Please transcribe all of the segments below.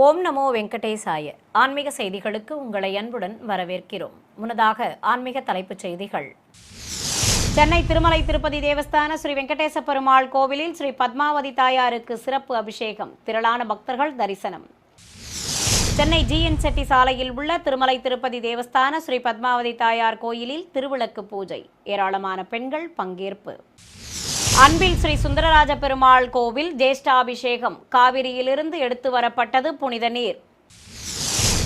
ஓம் நமோ வெங்கடேசாய. ஆன்மீக செய்திகளுக்கு உங்களை அன்புடன் வரவேற்கிறோம். முன்னதாக ஆன்மீக தலைப்புச் செய்திகள். சென்னை திருமலை திருப்பதி தேவஸ்தான ஸ்ரீ வெங்கடேச பெருமாள் கோவிலில் ஸ்ரீ பத்மாவதி தாயாருக்கு சிறப்பு அபிஷேகம், திரளான பக்தர்கள் தரிசனம். சென்னை ஜிஎன் செட்டி சாலையில் உள்ள திருமலை திருப்பதி தேவஸ்தான ஸ்ரீ பத்மாவதி தாயார் கோயிலில் திருவிளக்கு பூஜை, ஏராளமான பெண்கள் பங்கேற்பு. அன்பில் ஸ்ரீ சுந்தரராஜ பெருமாள் கோவில் ஜேஷ்டாபிஷேகம், காவிரியிலிருந்து எடுத்து வரப்பட்டது புனித நீர்.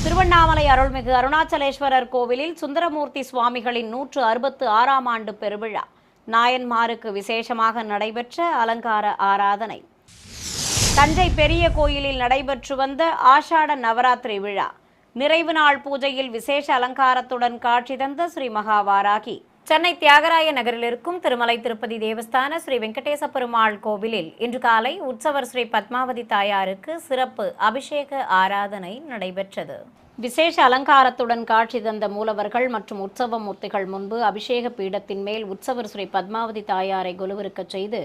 திருவண்ணாமலை அருள்மிகு அருணாச்சலேஸ்வரர் கோவிலில் சுந்தரமூர்த்தி சுவாமிகளின் 166ஆம் ஆண்டு பெருவிழா, நாயன்மாருக்கு விசேஷமாக நடைபெற்ற அலங்கார ஆராதனை. தஞ்சை பெரிய கோயிலில் நடைபெற்று வந்த ஆஷாட நவராத்திரி விழா, நிறைவு நாள் பூஜையில் விசேஷ அலங்காரத்துடன் காட்சி தந்த ஸ்ரீ மகாவாராகி. சென்னை தியாகராய நகரில் இருக்கும் திருமலை திருப்பதி தேவஸ்தான ஸ்ரீ வெங்கடேச பெருமாள் கோவிலில் இன்று காலை உற்சவர் ஸ்ரீ பத்மாவதி தாயாருக்கு சிறப்பு அபிஷேக ஆராதனை நடைபெற்றது. விசேஷ அலங்காரத்துடன் காட்சி தந்த மூலவர்கள் மற்றும் உற்சவ மூர்த்திகள் முன்பு அபிஷேக பீடத்தின் மேல் உற்சவர் ஸ்ரீ பத்மாவதி தாயாரை கொலுவிருக்கச் செய்து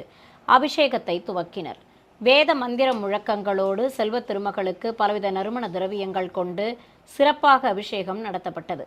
அபிஷேகத்தை துவக்கினர். வேத மந்திர முழக்கங்களோடு செல்வ திருமகளுக்கு பலவித நறுமண திரவியங்கள் கொண்டு சிறப்பாக அபிஷேகம் நடத்தப்பட்டது.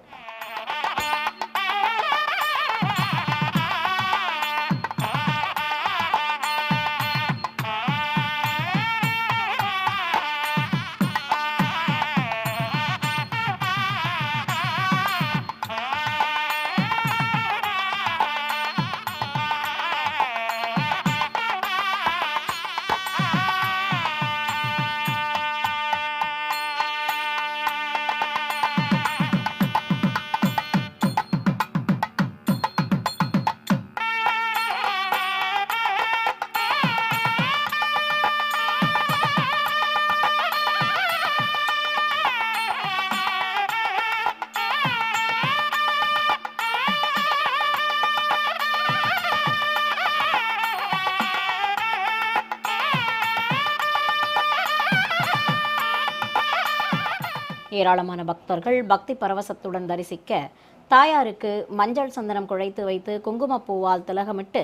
ஏராளமான பக்தர்கள் பக்தி பரவசத்துடன் தரிசிக்க தாயாருக்கு மஞ்சள் சந்தனம் குழைத்து வைத்து குங்குமப்பூவால் திலகமிட்டு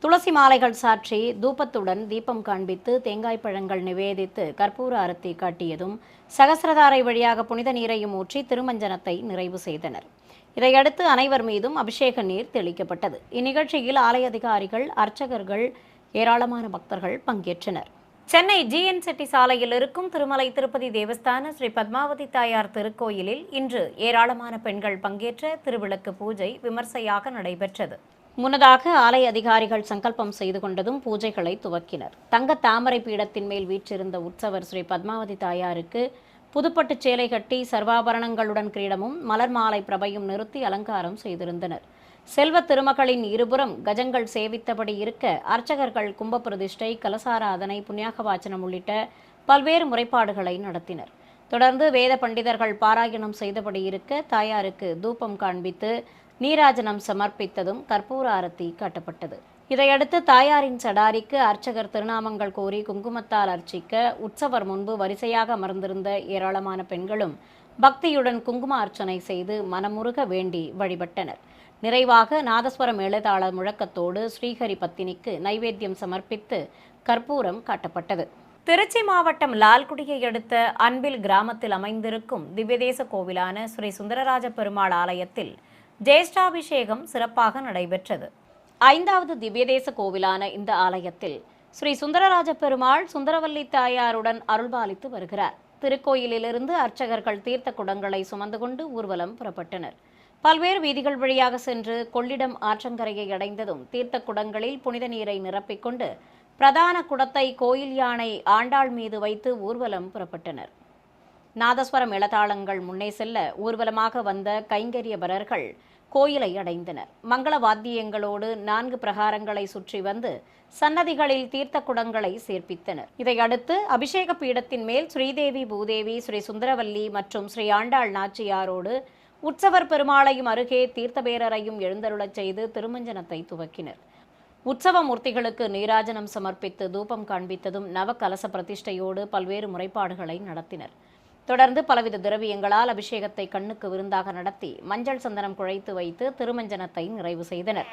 துளசி மாலைகள் சாற்றி தூபத்துடன் தீபம் காண்பித்து தேங்காய் பழங்கள் நிவேதித்து கற்பூர அரத்தி காட்டியதும் சகசிரதாரை வழியாக புனித நீரையும் ஊற்றி திருமஞ்சனத்தை நிறைவு செய்தனர். இதையடுத்து அனைவர் மீதும் அபிஷேக நீர் தெளிக்கப்பட்டது. இந்நிகழ்ச்சியில் ஆலய அதிகாரிகள், அர்ச்சகர்கள், ஏராளமான பக்தர்கள் பங்கேற்றனர். சென்னை ஜிஎன் செட்டி சாலையில் இருக்கும் திருமலை திருப்பதி தேவஸ்தான ஸ்ரீ பத்மாவதி தாயார் திருக்கோயிலில் இன்று ஏராளமான பெண்கள் பங்கேற்ற திருவிளக்கு பூஜை விமர்சையாக நடைபெற்றது. முன்னதாக ஆலய அதிகாரிகள் சங்கல்பம் செய்து கொண்டதும் பூஜைகளை துவக்கினர். தங்க தாமரை பீடத்தின் மேல் வீற்றிருந்த உற்சவர் ஸ்ரீ பத்மாவதி தாயாருக்கு புதுப்பட்டு சேலை கட்டி சர்வாபரணங்களுடன் கிரீடமும் மலர் மாலை பிரபையும் நிறுத்தி அலங்காரம் செய்திருந்தனர். செல்வ திருமகளின் இருபுறம் கஜங்கள் சேவித்தபடி இருக்க அர்ச்சகர்கள் கும்ப பிரதிஷ்டை, கலசாராதனை, புண்ணியாக வாச்சனம் உள்ளிட்ட பல்வேறு முறைப்பாடுகளை நடத்தினர். தொடர்ந்து வேத பண்டிதர்கள் பாராயணம் செய்தபடி இருக்க தாயாருக்கு தூபம் காண்பித்து நீராஜனம் சமர்ப்பித்ததும் கற்பூர ஆரத்தி காட்டப்பட்டது. இதையடுத்து தாயாரின் சடாரிக்கு அர்ச்சகர் திருநாமங்கள் கோரி குங்குமத்தால் அர்ச்சிக்க உற்சவர் முன்பு வரிசையாக அமர்ந்திருந்த ஏராளமான பெண்களும் பக்தியுடன் குங்கும அர்ச்சனை செய்து மனமுருக வேண்டி வழிபட்டனர். நிறைவாக நாதஸ்வர மேளதாள முழக்கத்தோடு ஸ்ரீஹரி பத்தினிக்கு நைவேத்தியம் சமர்ப்பித்து கற்பூரம் காட்டப்பட்டது. திருச்சி மாவட்டம் லால்குடியை அடுத்த அன்பில் கிராமத்தில் அமைந்திருக்கும் திவ்யதேச கோவிலான ஸ்ரீ சுந்தரராஜ பெருமாள் ஆலயத்தில் ஜேஷ்டாபிஷேகம் சிறப்பாக நடைபெற்றது. 5வது திவ்யதேச கோவிலான இந்த ஆலயத்தில் ஸ்ரீ சுந்தரராஜ பெருமாள் சுந்தரவல்லி தாயாருடன் அருள்பாலித்து வருகிறார். திருக்கோயிலிலிருந்து அர்ச்சகர்கள் தீர்த்த குடங்களை சுமந்து கொண்டு ஊர்வலம் புறப்பட்டனர். பல்வேறு வீதிகள் வழியாக சென்று கொள்ளிடம் ஆற்றங்கரையை அடைந்ததும் தீர்த்த குடங்களில் புனித நீரை நிரப்பிக்கொண்டு பிரதான குடத்தை கோயில் யானை ஆண்டாள் மீது வைத்து ஊர்வலம் புறப்பட்டனர். நாதஸ்வர மேளதாளங்கள் முன்னே செல்ல ஊர்வலமாக வந்த கைங்கரியபரர்கள் கோயிலை அடைந்தனர். மங்கள வாத்தியங்களோடு 4 பிரகாரங்களை சுற்றி வந்து சன்னதிகளில் தீர்த்த குடங்களை சேர்ப்பித்தனர். இதையடுத்து அபிஷேக பீடத்தின் மேல் ஸ்ரீதேவி, பூதேவி, ஸ்ரீ சுந்தரவல்லி மற்றும் ஸ்ரீ ஆண்டாள் நாச்சியாரோடு உற்சவர் பெருமாளையும் அருகே தீர்த்தபேரரையும் எழுந்தருளச் செய்து திருமஞ்சனத்தை துவக்கினர். உற்சவ மூர்த்திகளுக்கு நீராஜனம் சமர்ப்பித்து தூபம் காண்பித்ததும் நவ கலச பிரதிஷ்டையோடு பல்வேறு முறைப்பாடுகளை நடத்தினர். தொடர்ந்து பலவித திரவியங்களால் அபிஷேகத்தை கண்ணுக்கு விருந்தாக நடத்தி மஞ்சள் சந்தனம் குழைத்து வைத்து திருமஞ்சனத்தை நிறைவு செய்தனர்.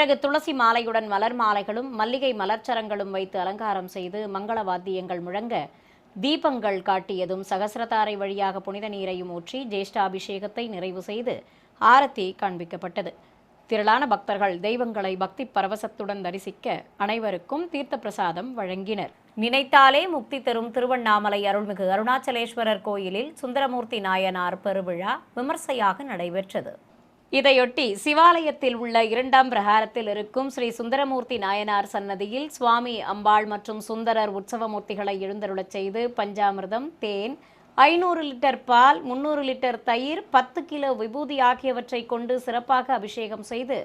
பிறகு துளசி மாலையுடன் மலர் மாலைகளும் மல்லிகை மலர்ச்சரங்களும் வைத்து அலங்காரம் செய்து மங்கள வாத்தியங்கள் முழங்க தீபங்கள் காட்டியதும் சகசிரதாரை வழியாக புனித நீரையும் ஊற்றி ஜேஷ்டாபிஷேகத்தை நிறைவு செய்து ஆரத்தி காண்பிக்கப்பட்டது. திரளான பக்தர்கள் தெய்வங்களை பக்தி பரவசத்துடன் தரிசிக்க அனைவருக்கும் தீர்த்த பிரசாதம் வழங்கினர். நினைத்தாலே முக்தி தரும் திருவண்ணாமலை அருள்மிகு அருணாச்சலேஸ்வரர் கோயிலில் சுந்தரமூர்த்தி நாயனார் பெருவிழா விமர்சையாக நடைபெற்றது. இதையொட்டி சிவாலயத்தில் உள்ள 2ஆம் பிரகாரத்தில் இருக்கும் ஸ்ரீ சுந்தரமூர்த்தி நாயனார் சன்னதியில் சுவாமி அம்பாள் மற்றும் சுந்தரர் உற்சவமூர்த்திகளை எழுந்தருளச் செய்து பஞ்சாமிர்தம், தேன், 500 லிட்டர் பால், 300 லிட்டர் தயிர், 10 கிலோ விபூதி ஆகியவற்றை கொண்டு சிறப்பாக அபிஷேகம் செய்து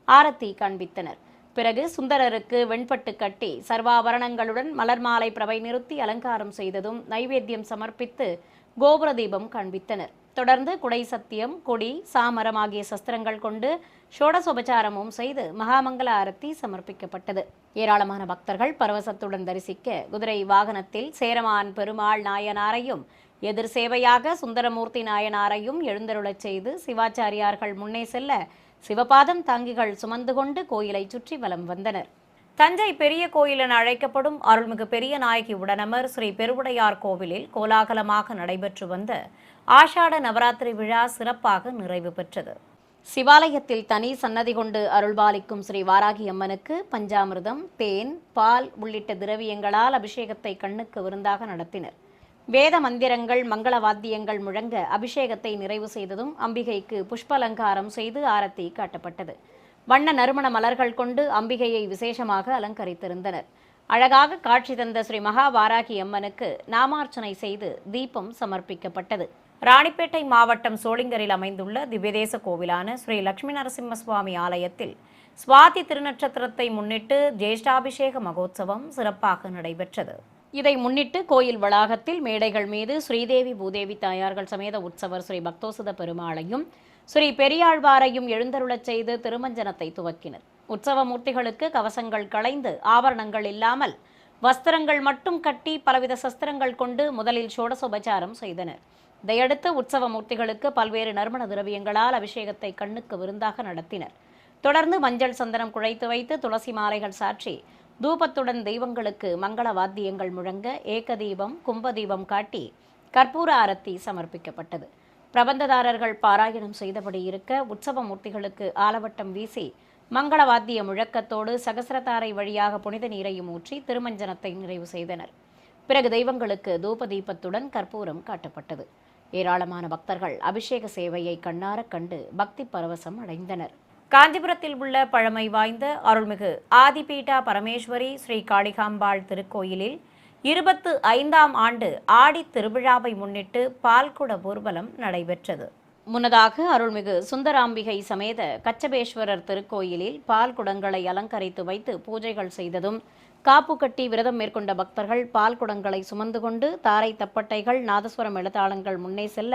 ஆரத்தி காண்பித்தனர். பிறகு சுந்தரருக்கு வெண்பட்டு கட்டி சர்வாபரணங்களுடன் மலர் மாலை பிரபை நிறுத்தி அலங்காரம் செய்ததும் நைவேத்தியம் சமர்ப்பித்து கோபுர தீபம் காண்பித்தனர். தொடர்ந்து குடை சத்தியம், கொடி, சாமரம் ஆகிய சஸ்திரங்கள் கொண்டு ஷோடசோபச்சாரமும் செய்து மகாமங்கல ஆரத்தி சமர்ப்பிக்கப்பட்டது. ஏராளமான பக்தர்கள் பரவசத்துடன் தரிசிக்க குதிரை வாகனத்தில் சேரமான் பெருமாள் நாயனாரையும் எதிர் சேவையாக சுந்தரமூர்த்தி நாயனாரையும் எழுந்தருளச் செய்து சிவாச்சாரியார்கள் முன்னே செல்ல சிவபாதம் தாங்கிகள் சுமந்து கொண்டு கோயிலை சுற்றி வலம் வந்தனர். தஞ்சை பெரிய கோயில் என அழைக்கப்படும் அருள்மிகு பெரிய நாயகி உடனமர் ஸ்ரீ பெருவுடையார் கோவிலில் கோலாகலமாக நடைபெற்று வந்த ஆஷாட நவராத்திரி விழா சிறப்பாக நிறைவு பெற்றது. சிவாலயத்தில் தனி சன்னதி கொண்டு அருள்பாலிக்கும் ஸ்ரீ வாராகி அம்மனுக்கு பஞ்சாமிர்தம், தேன், பால் உள்ளிட்ட திரவியங்களால் அபிஷேகத்தை கண்ணுக்கு விருந்தாக நடத்தினர். வேத மந்திரங்கள், மங்கள வாத்தியங்கள் முழங்க அபிஷேகத்தை நிறைவு செய்ததும் அம்பிகைக்கு புஷ்ப அலங்காரம் செய்து ஆரத்தி காட்டப்பட்டது. வண்ண நறுமண மலர்கள் கொண்டு அம்பிகையை விசேஷமாக அலங்கரித்திருந்தனர். அழகாக காட்சி தந்த ஸ்ரீ மகா வாராகி அம்மனுக்கு நாமார்ச்சனை செய்து தீபம் சமர்ப்பிக்கப்பட்டது. ராணிப்பேட்டை மாவட்டம் சோளிங்கரில் அமைந்துள்ள திவ்யதேச கோவிலான ஸ்ரீ லட்சுமி நரசிம்ம சுவாமி ஆலயத்தில் சுவாதி திருநட்சத்திரத்தை முன்னிட்டு ஜேஷ்டாபிஷேக மகோத்சவம் சிறப்பாக நடைபெற்றது. இதை முன்னிட்டு கோயில் வளாகத்தில் மேடைகள் மீது ஸ்ரீதேவி பூதேவி தாயார்கள் சமேத உற்சவர் ஸ்ரீ பக்தோசுத பெருமாளையும் ஸ்ரீ பெரியாழ்வாரையும் எழுந்தருளச் செய்து திருமஞ்சனத்தை துவக்கினர். உற்சவ மூர்த்திகளுக்கு கவசங்கள் களைந்து ஆபரணங்கள் இல்லாமல் வஸ்திரங்கள் மட்டும் கட்டி பலவித சஸ்திரங்கள் கொண்டு முதலில் ஷோடசோபச்சாரம் செய்தனர். இதையடுத்து உற்சவ மூர்த்திகளுக்கு பல்வேறு நறுமண திரவியங்களால் அபிஷேகத்தை கண்ணுக்கு விருந்தாக நடத்தினர். தொடர்ந்து மஞ்சள் சந்தனம் குழைத்து வைத்து துளசி மாலைகள் சாற்றி தூபத்துடன் தெய்வங்களுக்கு மங்கள வாத்தியங்கள் முழங்க ஏகதீபம், கும்பதீபம் காட்டி கற்பூர ஆரத்தி சமர்ப்பிக்கப்பட்டது. பிரபந்ததாரர்கள் பாராயணம் செய்தபடி இருக்க உற்சவ மூர்த்திகளுக்கு ஆலவட்டம் வீசி மங்கள வாத்திய முழக்கத்தோடு சகசிரதாரை வழியாக புனித நீரையும் ஊற்றி திருமஞ்சனத்தை நிறைவு செய்தனர். பிறகு தெய்வங்களுக்கு தூப தீபத்துடன் கற்பூரம் காட்டப்பட்டது. ஏராளமான பக்தர்கள் அபிஷேக சேவையை கண்ணார கண்டு பக்தி பரவசம் அடைந்தனர். காஞ்சிபுரத்தில் உள்ள பழமை வாய்ந்த அருள்மிகு ஆதிபீட்டா பரமேஸ்வரி ஸ்ரீ காளிகாம்பாள் திருக்கோயிலில் 25ஆம் ஆண்டு ஆடி திருவிழாவை முன்னிட்டு பால்குட ஊர்வலம் நடைபெற்றது. முன்னதாக அருள்மிகு சுந்தராம்பிகை சமேத கச்சபேஸ்வரர் திருக்கோயிலில் பால் குடங்களை அலங்கரித்து வைத்து பூஜைகள் செய்ததும் காப்பு கட்டி விரதம் மேற்கொண்ட பக்தர்கள் பால் குடங்களை சுமந்து கொண்டு தாரை தப்பட்டைகள், நாதஸ்வரம் எழுத்தாளங்கள் முன்னே செல்ல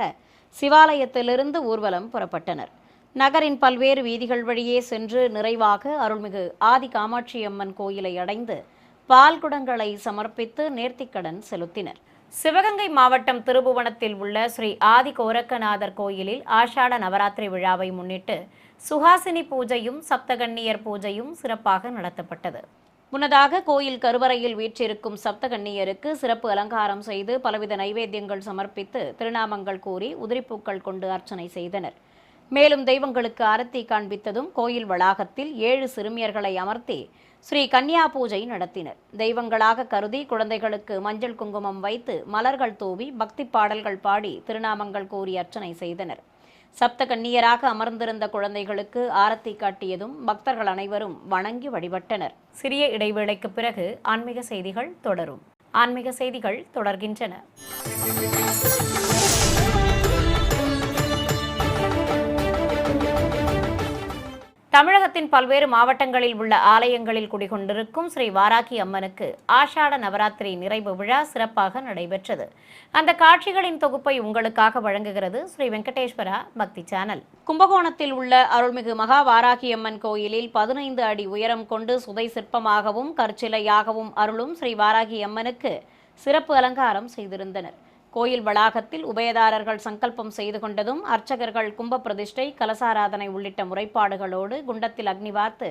சிவாலயத்திலிருந்து ஊர்வலம் புறப்பட்டனர். நகரின் பல்வேறு வீதிகள் வழியே சென்று நிறைவாக அருள்மிகு ஆதி காமாட்சியம்மன் கோயிலை அடைந்து பால் குடங்களை சமர்ப்பித்து நேர்த்திக்கடன் செலுத்தினர். சிவகங்கை மாவட்டம் திருபுவனத்தில் உள்ள ஸ்ரீ ஆதி கோரக்கநாதர் கோயிலில் ஆஷாட நவராத்திரி விழாவை முன்னிட்டு சுஹாசினி பூஜையும் சப்தகன்னியர் பூஜையும் சிறப்பாக நடத்தப்பட்டது. முன்னதாக கோயில் கருவறையில் வீற்றிருக்கும் சப்தகன்னியருக்கு சிறப்பு அலங்காரம் செய்து பலவித நைவேத்தியங்கள் சமர்ப்பித்து திருநாமங்கள் கூறி உதிரிப்பூக்கள் கொண்டு அர்ச்சனை செய்தனர். மேலும் தெய்வங்களுக்கு ஆரத்தி காண்பித்ததும் கோயில் வளாகத்தில் 7 சிறுமியர்களை அமர்த்தி ஸ்ரீ கன்னியா பூஜை நடத்தினர். தெய்வங்களாக கருதி குழந்தைகளுக்கு மஞ்சள் குங்குமம் வைத்து மலர்கள் தூவி பக்தி பாடல்கள் பாடி திருநாமங்கள் கூறி அர்ச்சனை செய்தனர். சப்த கன்னியராக அமர்ந்திருந்த குழந்தைகளுக்கு ஆரத்தி காட்டியதும் பக்தர்கள் அனைவரும் வணங்கி வழிபட்டனர். சிறிய இடைவேளைக்கு பிறகு ஆன்மீக செய்திகள் தொடரும். ஆன்மீக செய்திகள் தொடர்கின்றன. தமிழகத்தின் பல்வேறு மாவட்டங்களில் உள்ள ஆலயங்களில் குடிகொண்டிருக்கும் ஸ்ரீ வாராகி அம்மனுக்கு ஆஷாட நவராத்திரி நிறைவு விழா சிறப்பாக நடைபெற்றது. அந்த காட்சிகளின் தொகுப்பை உங்களுக்காக வழங்குகிறது ஸ்ரீ வெங்கடேஸ்வரா பக்தி சேனல். கும்பகோணத்தில் உள்ள அருள்மிகு மகா வாராகி அம்மன் கோயிலில் 15 அடி உயரம் கொண்டு சுதை சிற்பமாகவும் கற்சிலையாகவும் அருளும் ஸ்ரீ வாராகி அம்மனுக்கு சிறப்பு அலங்காரம் செய்திருந்தனர். கோயில் வளாகத்தில் உபயதாரர்கள் சங்கல்பம் செய்து கொண்டதும் அர்ச்சகர்கள் கும்ப பிரதிஷ்டை, கலசாராதனை உள்ளிட்ட முறைப்பாடுகளோடு குண்டத்தில் அக்னி வார்த்து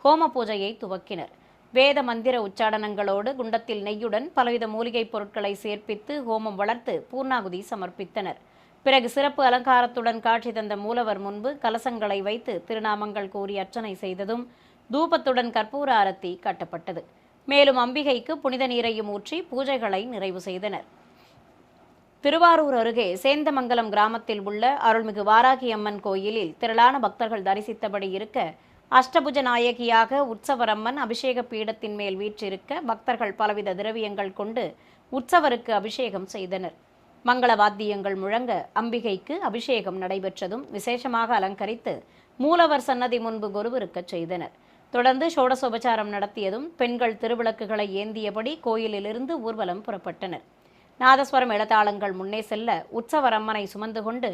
ஹோம பூஜையை துவக்கினர். வேத மந்திர உச்சாடனங்களோடு குண்டத்தில் நெய்யுடன் பலவித மூலிகைப் பொருட்களை சேர்ப்பித்து ஹோமம் வளர்த்து பூர்ணாகுதி சமர்ப்பித்தனர். பிறகு சிறப்பு அலங்காரத்துடன் காட்சி தந்த மூலவர் முன்பு கலசங்களை வைத்து திருநாமங்கள் கூறி அர்ச்சனை செய்ததும் தூபத்துடன் கற்பூர ஆரத்தி காட்டப்பட்டது. மேலும் அம்பிகைக்கு புனித நீரையும் ஊற்றி பூஜைகளை நிறைவு செய்தனர். திருவாரூர் அருகே சேந்தமங்கலம் கிராமத்தில் உள்ள அருள்மிகு வாராகி அம்மன் கோயிலில் திரளான பக்தர்கள் தரிசித்தபடி இருக்க, அஷ்டபுஜ நாயகியாக உற்சவரம்மன் அபிஷேக பீடத்தின் மேல் வீற்றிருக்க பக்தர்கள் பலவித திரவியங்கள் கொண்டு உற்சவருக்கு அபிஷேகம் செய்தனர். மங்கள வாத்தியங்கள் முழங்க அம்பிகைக்கு அபிஷேகம் நடைபெற்றதும் விசேஷமாக அலங்கரித்து மூலவர் சன்னதி முன்பு கொலுவிருக்கச் செய்தனர். தொடர்ந்து ஷோடசோபச்சாரம் நடத்தியதும் பெண்கள் திருவிளக்குகளை ஏந்தியபடி கோயிலிலிருந்து ஊர்வலம் புறப்பட்டனர். நாதஸ்வரம் இளதாளங்கள் முன்னே செல்ல உற்சவரம்மனை சுமந்து கொண்டு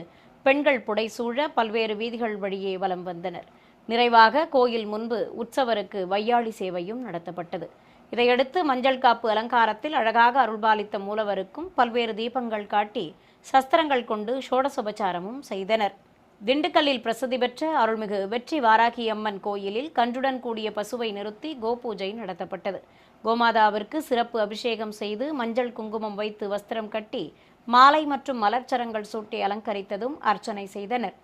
பெண்கள் புடைசூழ பல்வேறு வீதிகள் வழியே வலம் வந்தனர். நிறைவாக கோயில் முன்பு உற்சவருக்கு வையாளி சேவையும் நடத்தப்பட்டது. இதையடுத்து மஞ்சள் காப்பு அலங்காரத்தில் அழகாக அருள்பாலித்த மூலவருக்கும் பல்வேறு தீபங்கள் காட்டி சஸ்திரங்கள் கொண்டு ஷோடசோபச்சாரமும் செய்தனர். திண்டுக்கல்லில் பிரசித்தி பெற்ற அருள்மிகு வெற்றி வாராகி அம்மன் கோயிலில் கன்றுடன் கூடிய பசுவை நிறுத்தி கோபூஜை நடத்தப்பட்டது. கோமாதாவிற்கு சிறப்பு அபிஷேகம் செய்து மஞ்சள் குங்குமம் வைத்து வஸ்திரம் கட்டி மாலை மற்றும் மலர்ச்சரங்கள் சூட்டி அலங்கரித்ததும் அர்ச்சனை செய்தனர்.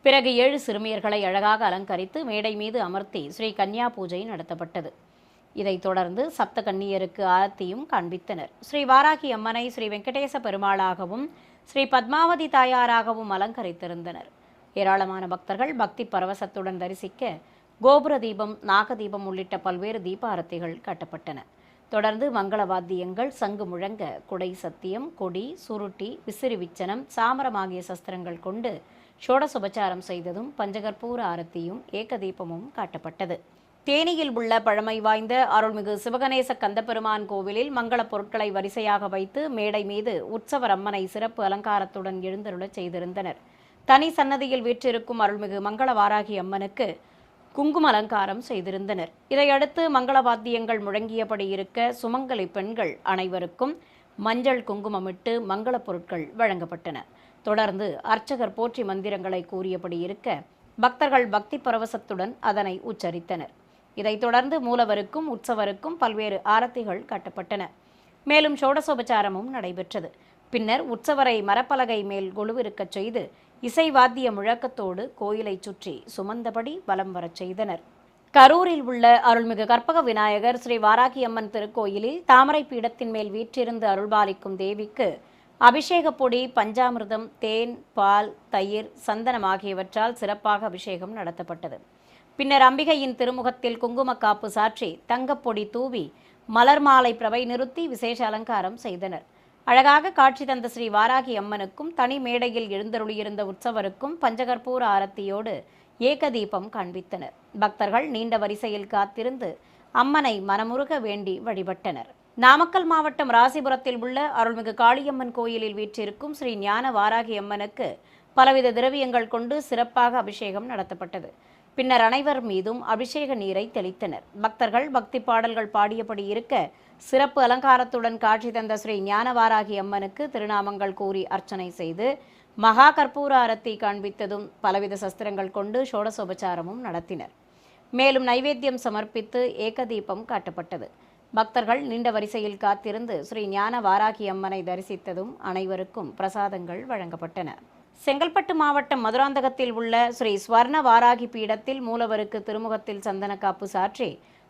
பிறகு 7 சிறுமியர்களை அழகாக அலங்கரித்து மேடை மீது அமர்த்தி ஸ்ரீ கன்யா பூஜை நடத்தப்பட்டது. இதைத் தொடர்ந்து சப்த கன்னியருக்கு ஆரத்தியும் காண்பித்தனர். ஸ்ரீ வாராகி அம்மனை ஸ்ரீ வெங்கடேச பெருமாளாகவும் ஸ்ரீ பத்மாவதி தாயாராகவும் அலங்கரித்திருந்தனர். ஏராளமான பக்தர்கள் பக்தி பரவசத்துடன் தரிசிக்க கோபுர தீபம், நாகதீபம் உள்ளிட்ட பல்வேறு தீபாரத்திகள் காட்டப்பட்டன. தொடர்ந்து மங்கள வாத்தியங்கள், சங்கு முழங்க குடை சத்தியம், கொடி, சுருட்டி, விசிறி விச்சனம், சாமரம் ஆகிய சஸ்திரங்கள் கொண்டு ஷோடசோபச்சாரம் செய்ததும் பஞ்சகற்பூர ஆரத்தியும் ஏகதீபமும் காட்டப்பட்டது. தேனியில் உள்ள பழமை வாய்ந்த அருள்மிகு சிவகணேச கந்தபெருமான் கோவிலில் மங்கள பொருட்களை வரிசையாக வைத்து மேடை மீது உற்சவர் அம்மனை சிறப்பு அலங்காரத்துடன் எழுந்தருளச் செய்திருந்தனர். தனி சன்னதியில் வீற்றிருக்கும் அருள்மிகு மங்கள வாராகி அம்மனுக்கு குங்கும அலங்காரம் செய்திருந்தனர். இதையடுத்து மங்கள வாத்தியங்கள் முழங்கியபடி இருக்க சுமங்கலி பெண்கள் அனைவருக்கும் மஞ்சள் குங்குமமிட்டு மங்கள பொருட்கள் வழங்கப்பட்டன. தொடர்ந்து அர்ச்சகர் போற்றி மந்திரங்களை கூறியபடி இருக்க பக்தர்கள் பக்தி பரவசத்துடன் அதனை உச்சரித்தனர். இதைத் தொடர்ந்து மூலவருக்கும் உற்சவருக்கும் பல்வேறு ஆரத்திகள் காட்டப்பட்டன. மேலும் ஷோடசோபச்சாரமும் நடைபெற்றது. பின்னர் உற்சவரை மரப்பலகை மேல் கொலுவிருக்கச் செய்து இசை வாத்திய முழக்கத்தோடு கோயிலை சுற்றி சுமந்தபடி வலம் வரச் செய்தனர். கரூரில் உள்ள அருள்மிகு கற்பக விநாயகர் ஸ்ரீ வாராகி அம்மன் திருக்கோயிலில் தாமரை பீடத்தின் மேல் வீற்றிருந்து அருள்பாலிக்கும் தேவிக்கு அபிஷேக பொடி, பஞ்சாமிர்தம், தேன், பால், தயிர், சந்தனம் ஆகியவற்றால் சிறப்பாக அபிஷேகம் நடத்தப்பட்டது. பின்னர் அம்பிகையின் திருமுகத்தில் குங்கும காப்பு சாற்றி தங்கப்பொடி தூவி மலர் மாலை பிரபை நிறுத்தி விசேஷ அலங்காரம் செய்தனர். அழகாக காட்சி தந்த ஸ்ரீ வாராகி அம்மனுக்கும் தனி மேடையில் எழுந்தருளியிருந்த உற்சவருக்கும் பஞ்சகற்பூர ஆரத்தியோடு ஏகதீபம் காண்பித்தனர். பக்தர்கள் நீண்ட வரிசையில் காத்திருந்து அம்மனை மனமுருக வேண்டி வழிபட்டனர். நாமக்கல் மாவட்டம் ராசிபுரத்தில் உள்ள அருள்மிகு காளியம்மன் கோயிலில் வீற்றிருக்கும் ஸ்ரீ ஞான வாராகி அம்மனுக்கு பலவித திரவியங்கள் கொண்டு சிறப்பாக அபிஷேகம் நடத்தப்பட்டது. பின்னர் அனைவர் மீதும் அபிஷேக நீரை தெளித்தனர். பக்தர்கள் பக்தி பாடல்கள் பாடியபடி இருக்க சிறப்பு அலங்காரத்துடன் காட்சி தந்த ஸ்ரீ ஞானவாராகி அம்மனுக்கு திருநாமங்கள் கூறி அர்ச்சனை செய்து மகா கற்பூர ஆரத்தி காண்பித்ததும் பலவித சஸ்திரங்கள் கொண்டு ஷோடசோபச்சாரமும் நடத்தினர். மேலும் நைவேத்தியம் சமர்ப்பித்து ஏகதீபம் காட்டப்பட்டது. பக்தர்கள் நீண்ட வரிசையில் காத்திருந்து ஸ்ரீ ஞான வாராகி அம்மனை தரிசித்ததும் அனைவருக்கும் பிரசாதங்கள் வழங்கப்பட்டன. செங்கல்பட்டு மாவட்டம் மதுராந்தகத்தில் உள்ள ஸ்ரீ ஸ்வர்ண வாராகி பீடத்தில் மூலவருக்கு திருமுகத்தில் சந்தன காப்பு சாற்றி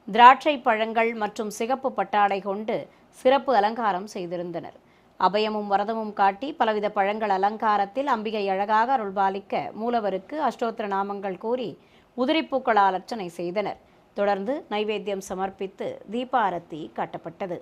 திராட்சை பழங்கள் மற்றும் சிகப்பு பட்டாடை கொண்டு சிறப்பு அலங்காரம் செய்திருந்தனர். அபயமும் வரதமும் காட்டி பலவித பழங்கள் அலங்காரத்தில் அம்பிகை அழகாக அருள்பாலிக்க மூலவருக்கு அஷ்டோத்திர நாமங்கள் கூறி உதிரிப்பூக்களால் அர்ச்சனை செய்தனர். தொடர்ந்து நைவேத்தியம் சமர்ப்பித்து தீபாரத்தி காட்டப்பட்டது.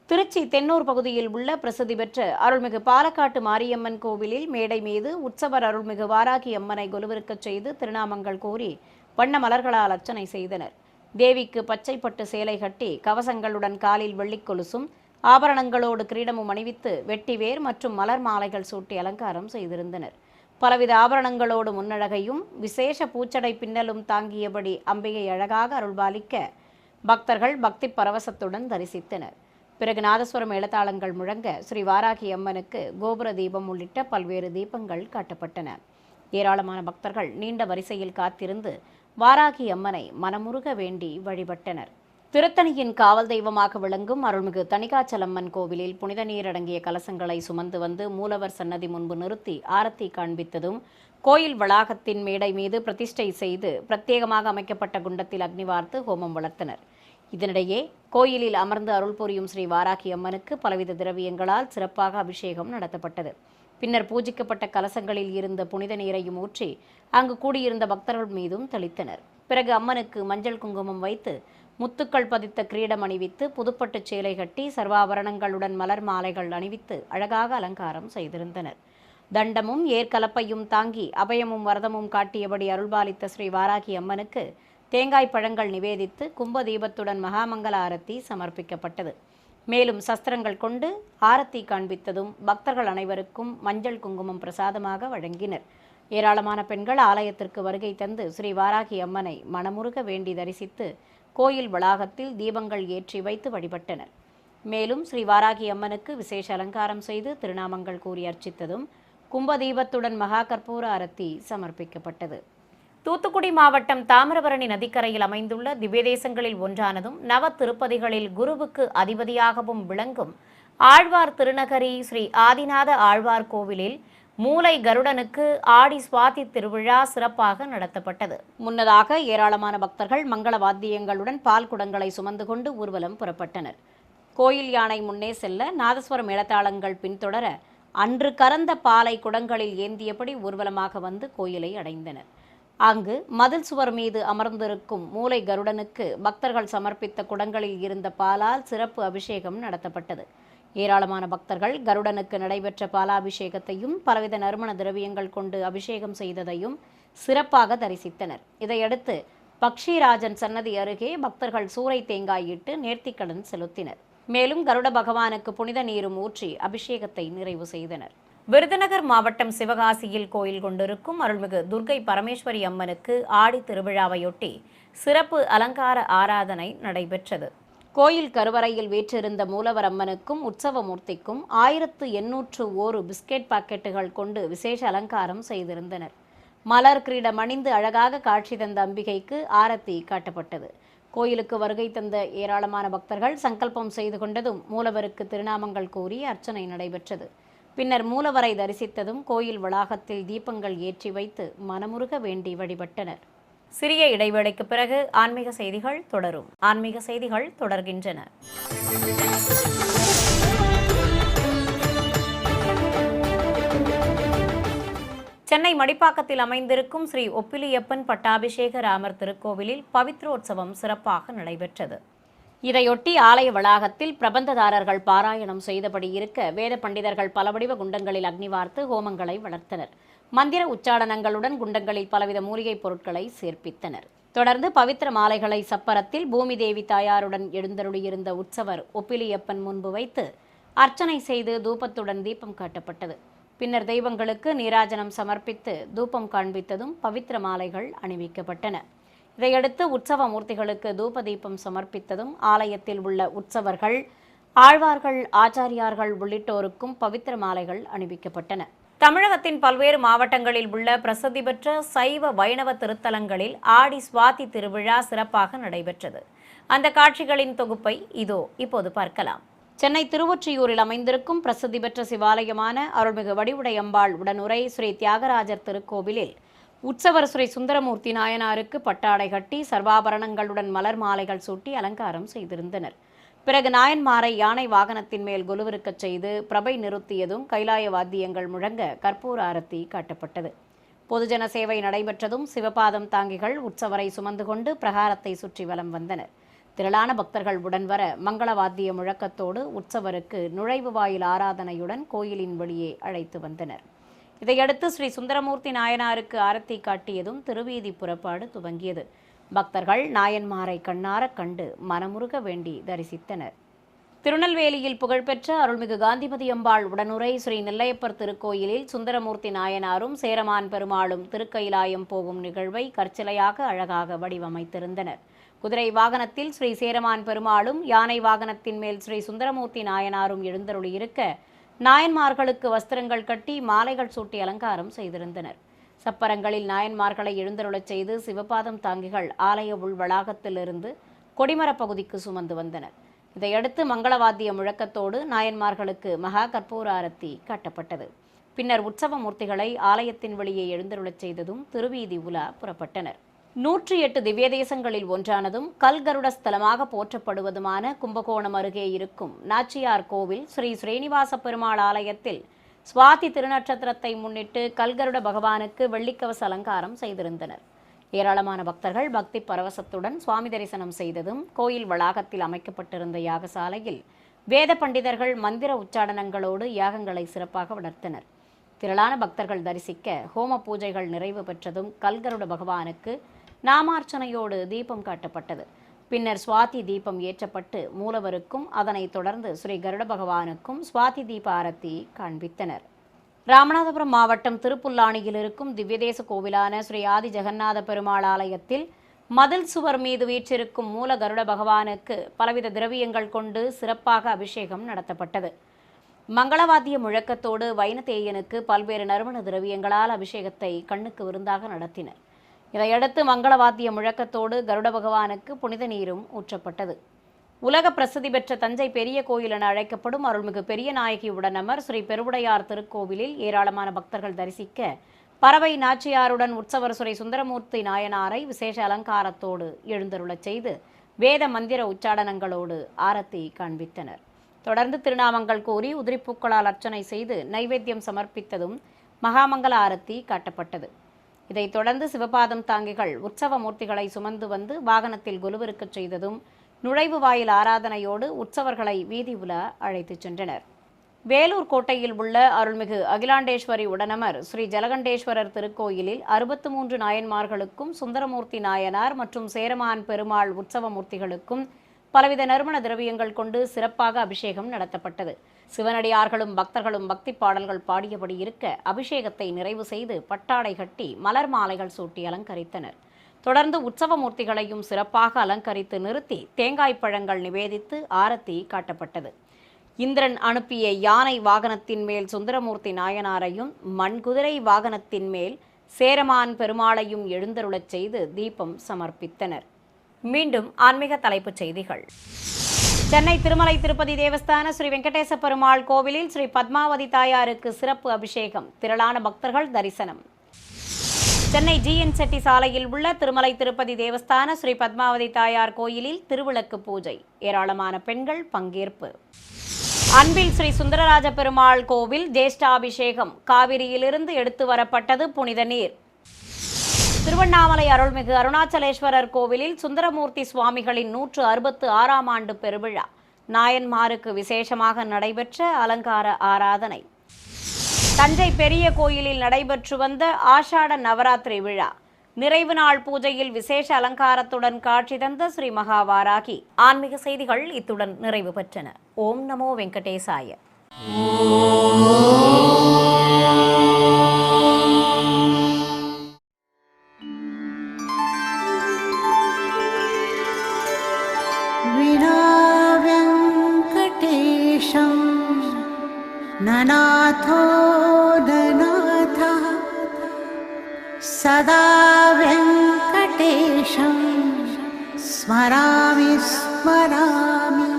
திருச்சி தென்னூர் பகுதியில் உள்ள பிரசித்தி பெற்ற அருள்மிகு பாலக்காட்டு மாரியம்மன் கோவிலில் மேடை மீது உற்சவர் அருள்மிகு வாராகி அம்மனை கொலுவிருக்கச் செய்து திருநாமங்கள் கூறி வண்ண மலர்களால் அர்ச்சனை செய்தனர். தேவிக்கு பச்சை பட்டு சேலை கட்டி கவசங்களுடன் காலில் வெள்ளிக் கொலுசும் ஆபரணங்களோடு கிரீடமும் அணிவித்து வெட்டிவேர் மற்றும் மலர் மாலைகள் சூட்டி அலங்காரம் செய்திருந்தனர். பலவித ஆபரணங்களோடு முன்னழகையும் விசேஷ பூச்சடை பின்னலும் தாங்கியபடி அம்பிகை அழகாக அருள்பாலிக்க பக்தர்கள் பக்தி பரவசத்துடன் தரிசித்தனர். பிறகு நாதஸ்வரம் மேளதாளங்கள் முழங்க ஸ்ரீ வாராகி அம்மனுக்கு கோபுர தீபம் உள்ளிட்ட பல்வேறு தீபங்கள் காட்டப்பட்டன. ஏராளமான பக்தர்கள் நீண்ட வரிசையில் காத்திருந்து வாராகி அம்மனை மனமுருக வேண்டி வழிபட்டனர். திருத்தணியின் காவல் தெய்வமாக விளங்கும் அருள்மிகு தணிகாச்சலம்மன் கோவிலில் புனித நீர் அடங்கிய கலசங்களை சுமந்து வந்து மூலவர் சன்னதி முன்பு நிறுத்தி ஆரத்தி காண்பித்ததும், கோயில் வளாகத்தின் மேடை மீது பிரதிஷ்டை செய்து பிரத்யேகமாக அமைக்கப்பட்ட குண்டத்தில் அக்னி வார்த்து ஹோமம் வளர்த்தனர். இதனிடையே கோயிலில் அமர்ந்து அருள் புரியும் ஸ்ரீ வாராகி அம்மனுக்கு பலவித திரவியங்களால் சிறப்பாக அபிஷேகம் நடத்தப்பட்டது. பின்னர் பூஜிக்கப்பட்ட கலசங்களில் இருந்த புனித நீரையும் ஊற்றி அங்கு கூடியிருந்த பக்தர்கள் மீதும் தெளித்தனர். பிறகு அம்மனுக்கு மஞ்சள் குங்குமம் வைத்து முத்துக்கள் பதித்த கிரீடம் அணிவித்து புதுப்பட்டு சேலை கட்டி சர்வாபரணங்களுடன் மலர் மாலைகள் அணிவித்து அழகாக அலங்காரம் செய்திருந்தனர். தண்டமும் ஏற்கலப்பையும் தாங்கி அபயமும் வரதமும் காட்டியபடி அருள்பாலித்த ஸ்ரீ வாராகி அம்மனுக்கு தேங்காய் பழங்கள் நிவேதித்து கும்ப தீபத்துடன் மகாமங்கல ஆரத்தி சமர்ப்பிக்கப்பட்டது. மேலும் சஸ்திரங்கள் கொண்டு ஆரத்தி காண்பித்ததும் பக்தர்கள் அனைவருக்கும் மஞ்சள் குங்குமம் பிரசாதமாக வழங்கினர். ஏராளமான பெண்கள் ஆலயத்திற்கு வருகை தந்து ஸ்ரீ வாராகி அம்மனை மனமுருக வேண்டி தரிசித்து கோயில் வளாகத்தில் தீபங்கள் ஏற்றி வைத்து வழிபட்டனர். மேலும் ஸ்ரீ வாராகி அம்மனுக்கு விசேஷ அலங்காரம் செய்து திருநாமங்கள் கூறி அர்ச்சித்ததும் கும்ப தீபத்துடன் மகா கற்பூர ஆரத்தி சமர்ப்பிக்கப்பட்டது. தூத்துக்குடி மாவட்டம் தாமிரபரணி நதிக்கரையில் அமைந்துள்ள திவ்யதேசங்களில் ஒன்றானதும் நவ திருப்பதிகளில் குருவுக்கு அதிபதியாகவும் விளங்கும் ஆழ்வார் திருநகரி ஸ்ரீ ஆதிநாத ஆழ்வார் கோவிலில் மூலை கருடனுக்கு ஆடி சுவாதி திருவிழா சிறப்பாக நடத்தப்பட்டது. முன்னதாக ஏராளமான பக்தர்கள் மங்கள வாத்தியங்களுடன் பால் குடங்களை சுமந்து கொண்டு ஊர்வலம் புறப்பட்டனர். கோயில் யானை முன்னே செல்ல நாதஸ்வர மேளதாளங்கள் பின்தொடர அன்று கறந்த பாலை குடங்களில் ஏந்தியபடி ஊர்வலமாக வந்து கோயிலை அடைந்தனர். அங்கு மதில் சுவர் மீது அமர்ந்திருக்கும் மூலை கருடனுக்கு பக்தர்கள் சமர்ப்பித்த குடங்களில் இருந்த பாலால் சிறப்பு அபிஷேகம் நடத்தப்பட்டது. ஏராளமான பக்தர்கள் கருடனுக்கு நடைபெற்ற பாலாபிஷேகத்தையும் பலவித நறுமண திரவியங்கள் கொண்டு அபிஷேகம் செய்ததையும் சிறப்பாக தரிசித்தனர். இதையடுத்து பக்ஷிராஜன் சன்னதி அருகே பக்தர்கள் சூறை தேங்காயிட்டு நேர்த்திக்கடன் செலுத்தினர். மேலும் கருட பகவானுக்கு புனித நீரும் ஊற்றி அபிஷேகத்தை நிறைவு செய்தனர். விருதுநகர் மாவட்டம் சிவகாசியில் கோயில் கொண்டிருக்கும் அருள்மிகு துர்க்கை பரமேஸ்வரி அம்மனுக்கு ஆடி திருவிழாவையொட்டி சிறப்பு அலங்கார ஆராதனை நடைபெற்றது. கோயில் கருவறையில் வீற்றிருந்த மூலவர் அம்மனுக்கும் உற்சவ மூர்த்திக்கும் 1801 பிஸ்கெட் பாக்கெட்டுகள் கொண்டு விசேஷ அலங்காரம் செய்திருந்தனர். மலர் கிரீடம் அணிந்து அழகாக காட்சி தந்த அம்பிகைக்கு ஆரத்தி காட்டப்பட்டது. கோயிலுக்கு வருகை தந்த ஏராளமான பக்தர்கள் சங்கல்பம் செய்து கொண்டதும் மூலவருக்கு திருநாமங்கள் கூறி அர்ச்சனை நடைபெற்றது. பின்னர் மூலவரை தரிசித்ததும் கோயில் வளாகத்தில் தீபங்கள் ஏற்றி வைத்து மனமுருக வேண்டி வழிபட்டனர். சிறிய இடைவேளைக்கு பிறகு ஆன்மீக செய்திகள் தொடரும். ஆன்மீக செய்திகள் தொடர்கின்றன. சென்னை மடிப்பாக்கத்தில் அமைந்திருக்கும் ஸ்ரீ ஒப்பிலியப்பன் பட்டாபிஷேக ராமர் திருக்கோவிலில் பவித்ரோற்சவம் சிறப்பாக நடைபெற்றது. இதையொட்டி ஆலய வளாகத்தில் பிரபந்ததாரர்கள் பாராயணம் செய்தபடி இருக்க வேத பண்டிதர்கள் பல வடிவ குண்டங்களில் அக்னி வார்த்து ஹோமங்களை வளர்த்தனர். மந்திர உச்சாடனங்களுடன் குண்டங்களில் பலவித மூலிகைப் பொருட்களை சேர்ப்பித்தனர். தொடர்ந்து பவித்திர மாலைகளை சப்பரத்தில் பூமி தேவி தாயாருடன் எழுந்தருளியிருந்த உற்சவர் ஒப்பிலியப்பன் முன்பு வைத்து அர்ச்சனை செய்து தூபத்துடன் தீபம் காட்டப்பட்டது. பின்னர் தெய்வங்களுக்கு நீராஜனம் சமர்ப்பித்து தூபம் காண்பித்ததும் பவித்திர மாலைகள் அணிவிக்கப்பட்டன. இதையடுத்து உற்சவ மூர்த்திகளுக்கு தூப தீபம் சமர்ப்பித்ததும் ஆலயத்தில் உள்ள உற்சவர்கள், ஆழ்வார்கள், ஆச்சாரியார்கள் உள்ளிட்டோருக்கும் பவித்திர மாலைகள் அணிவிக்கப்பட்டன. தமிழகத்தின் பல்வேறு மாவட்டங்களில் உள்ள பிரசித்தி பெற்ற சைவ வைணவ திருத்தலங்களில் ஆடி சுவாதி திருவிழா சிறப்பாக நடைபெற்றது. அந்த காட்சிகளின் தொகுப்பை இதோ இப்போது பார்க்கலாம். சென்னை திருவொற்றியூரில் அமைந்திருக்கும் பிரசித்தி பெற்ற சிவாலயமான அருள்மிகு வடிவுடையம்பாள் உடனுரை ஸ்ரீ தியாகராஜர் திருக்கோவிலில் உற்சவர் ஸ்ரீ சுந்தரமூர்த்தி நாயனாருக்கு பட்டாடை கட்டி சர்வாபரணங்களுடன் மலர் மாலைகள் சூட்டி அலங்காரம் செய்திருந்தனர். பிறகு நாயன்மாரை யானை வாகனத்தின் மேல் கொலுவிருக்கச் செய்து பிரபை நிறுத்தியதும் கைலாய வாத்தியங்கள் முழங்க கற்பூர ஆரத்தி காட்டப்பட்டது. பொதுஜன சேவை நடைபெற்றதும் சிவபாதம் தாங்கிகள் உற்சவரை சுமந்து கொண்டு பிரகாரத்தை சுற்றி வலம் வந்தனர். திரளான பக்தர்கள் உடன் வர மங்கள வாத்திய முழக்கத்தோடு உற்சவருக்கு நுழைவு வாயில் ஆராதனையுடன் கோயிலின் வெளியே அழைத்து வந்தனர். இதையடுத்து ஸ்ரீ சுந்தரமூர்த்தி நாயனாருக்கு ஆரத்தி காட்டியதும் திருவீதி புறப்பாடு துவங்கியது. பக்தர்கள் நாயன்மாரை கண்ணார கண்டு மனமுருக வேண்டி தரிசித்தனர். திருநெல்வேலியில் புகழ்பெற்ற அருள்மிகு காந்திமதி அம்பாள் உடனுரை ஸ்ரீ நெல்லையப்பர் திருக்கோயிலில் சுந்தரமூர்த்தி நாயனாரும் சேரமான் பெருமாளும் திருக்கயிலாயம் போகும் நிகழ்வை கற்சிலையாக அழகாக வடிவமைத்திருந்தனர். குதிரை வாகனத்தில் ஸ்ரீ சேரமான் பெருமாளும் யானை வாகனத்தின் மேல் ஸ்ரீ சுந்தரமூர்த்தி நாயனாரும் எழுந்தருளியிருக்க நாயன்மார்களுக்கு வஸ்திரங்கள் கட்டி மாலைகள் சூட்டி அலங்காரம் செய்திருந்தனர். சப்பரங்களில் நாயன்மார்களை எழுந்தருளச் செய்து சிவபாதம் தாங்கிகள் ஆலய உள் வளாகத்திலிருந்து கொடிமரப் பகுதிக்கு சுமந்து வந்தனர். இதையடுத்து மங்களவாத்திய முழக்கத்தோடு நாயன்மார்களுக்கு மகா கற்பூர ஆரத்தி காட்டப்பட்டது. பின்னர் உற்சவ மூர்த்திகளை ஆலயத்தின் வெளியே எழுந்தருளச் செய்ததும் திருவீதி உலா புறப்பட்டனர். 108 திவ்ய தேசங்களில் ஒன்றானதும் கல்கருட ஸ்தலமாக போற்றப்படுவதுமான கும்பகோணம் அருகே இருக்கும் நாச்சியார் கோவில் ஸ்ரீ ஸ்ரீனிவாச பெருமாள் ஆலயத்தில் சுவாதி திருநட்சத்திரத்தை முன்னிட்டு கல்கருட பகவானுக்கு வெள்ளிக்கவச அலங்காரம் செய்திருந்தனர். ஏராளமான பக்தர்கள் பக்தி பரவசத்துடன் சுவாமி தரிசனம் செய்ததும் கோயில் வளாகத்தில் அமைக்கப்பட்டிருந்த யாகசாலையில் வேத பண்டிதர்கள் மந்திர உச்சாடனங்களோடு யாகங்களை சிறப்பாக வளர்த்தனர். திரளான பக்தர்கள் தரிசிக்க ஹோம பூஜைகள் நிறைவு பெற்றதும் கல்கருட பகவானுக்கு நாமார்ச்சனையோடு தீபம் காட்டப்பட்டது. பின்னர் சுவாதி தீபம் ஏற்றப்பட்டு மூலவருக்கும் அதனைத் தொடர்ந்து ஸ்ரீ கருட பகவானுக்கும் சுவாதி தீப ஆரத்தி காண்பித்தனர். ராமநாதபுரம் மாவட்டம் திருப்புல்லானியில் இருக்கும் திவ்யதேச கோவிலான ஸ்ரீ ஆதி ஜெகநாத பெருமாள் ஆலயத்தில் மதில் சுவர் மீது வீற்றிருக்கும் மூல கருட பகவானுக்கு பலவித திரவியங்கள் கொண்டு சிறப்பாக அபிஷேகம் நடத்தப்பட்டது. மங்களவாத்திய முழக்கத்தோடு வைனதேயனுக்கு பல்வேறு நறுமண திரவியங்களால் அபிஷேகத்தை கண்ணுக்கு விருந்தாக நடத்தினர். இதையடுத்து மங்களவாத்திய முழக்கத்தோடு கருட பகவானுக்கு புனித நீரும் ஊற்றப்பட்டது. உலக பிரசித்தி பெற்ற தஞ்சை பெரிய கோயில் என அழைக்கப்படும் அருள்மிகு பெரிய நாயகி உடனமர் ஸ்ரீ பெருவுடையார் திருக்கோவிலில் ஏராளமான பக்தர்கள் தரிசிக்க பறவை நாச்சியாருடன் உற்சவர் ஸ்ரீ சுந்தரமூர்த்தி நாயனாரை விசேஷ அலங்காரத்தோடு எழுந்தருளச் செய்து வேத மந்திர உச்சாடனங்களோடு ஆரத்தி காண்பித்தனர். தொடர்ந்து திருநாமங்கள் கூறி உதிரிப்பூக்களால் அர்ச்சனை செய்து நைவேத்தியம் சமர்ப்பித்ததும் மகாமங்கல ஆரத்தி காட்டப்பட்டது. இதைத் தொடர்ந்து சிவபாதம் தாங்கிகள் உற்சவ மூர்த்திகளை சுமந்து வந்து வாகனத்தில் கொலுவிருக்கச் செய்ததும் நுழைவு வாயில் ஆராதனையோடு உற்சவர்களை வீதி உலா அழைத்துச் சென்றனர். வேலூர் கோட்டையில் உள்ள அருள்மிகு அகிலாண்டேஸ்வரி உடனமர் ஸ்ரீ ஜலகண்டேஸ்வரர் திருக்கோயிலில் 63 நாயன்மார்களுக்கும் சுந்தரமூர்த்தி நாயனார் மற்றும் சேரமான் பெருமாள் உற்சவ மூர்த்திகளுக்கும் பலவித நறுமண திரவியங்கள் கொண்டு சிறப்பாக அபிஷேகம் நடத்தப்பட்டது. சிவனடியார்களும் பக்தர்களும் பக்தி பாடல்கள் பாடியபடி இருக்க அபிஷேகத்தை நிறைவு செய்து பட்டாடை கட்டி மலர் மாலைகள் சூட்டி அலங்கரித்தனர். தொடர்ந்து உற்சவ மூர்த்திகளையும் சிறப்பாக அலங்கரித்து நிறுத்தி தேங்காய் பழங்கள் நிவேதித்து ஆரத்தி காட்டப்பட்டது. இந்திரன் அனுப்பிய யானை வாகனத்தின் மேல் சுந்தரமூர்த்தி நாயனாரையும் மண்குதிரை வாகனத்தின் மேல் சேரமான் பெருமாளையும் எழுந்தருளச் செய்து தீபம் சமர்ப்பித்தனர். மீண்டும் ஆன்மீக தலைப்புச் செய்திகள். சென்னை திருமலை திருப்பதி தேவஸ்தான ஸ்ரீ வெங்கடேச பெருமாள் கோவிலில் ஸ்ரீ பத்மாவதி தாயாருக்கு சிறப்பு அபிஷேகம், திரளான பக்தர்கள் தரிசனம். சென்னை ஜிஎன் செட்டி சாலையில் உள்ள திருமலை திருப்பதி தேவஸ்தான ஸ்ரீ பத்மாவதி தாயார் கோயிலில் திருவிளக்கு பூஜை, ஏராளமான பெண்கள் பங்கேற்பு. அன்பில் ஸ்ரீ சுந்தரராஜ பெருமாள் கோவில் ஜேஷ்டாபிஷேகம், காவிரியிலிருந்து எடுத்து வரப்பட்டது புனித நீர். திருவண்ணாமலை அருள்மிகு அருணாச்சலேஸ்வரர் கோவிலில் சுந்தரமூர்த்தி சுவாமிகளின் 166ஆம் ஆண்டு பெருவிழா, நாயன்மாருக்கு விசேஷமாக நடைபெற்ற அலங்கார ஆராதனை. தஞ்சை பெரிய கோயிலில் நடைபெற்று வந்த ஆஷாட நவராத்திரி விழா, நிறைவு நாள் பூஜையில் விசேஷ அலங்காரத்துடன் காட்சி தந்த ஸ்ரீ மகாவாராகி. ஆன்மீக செய்திகள் இத்துடன் நிறைவு பெற்றன. ஓம் நமோ வெங்கடேசாய. ननाथो ननाथः सदा वेङ्कटेशं स्मरामि स्मरामि।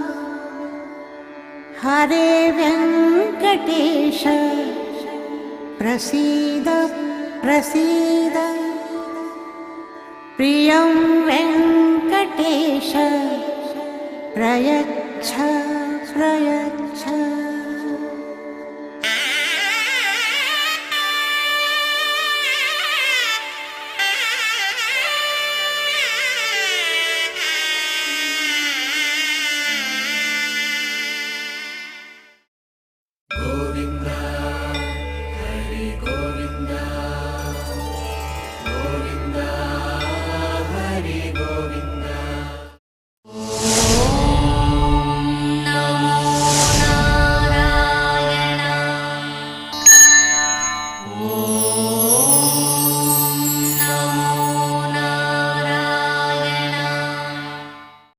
हरे वेङ्कटेश प्रसीद प्रसीद, प्रियं वेङ्कटेश प्रयच्छ प्रयच्छ।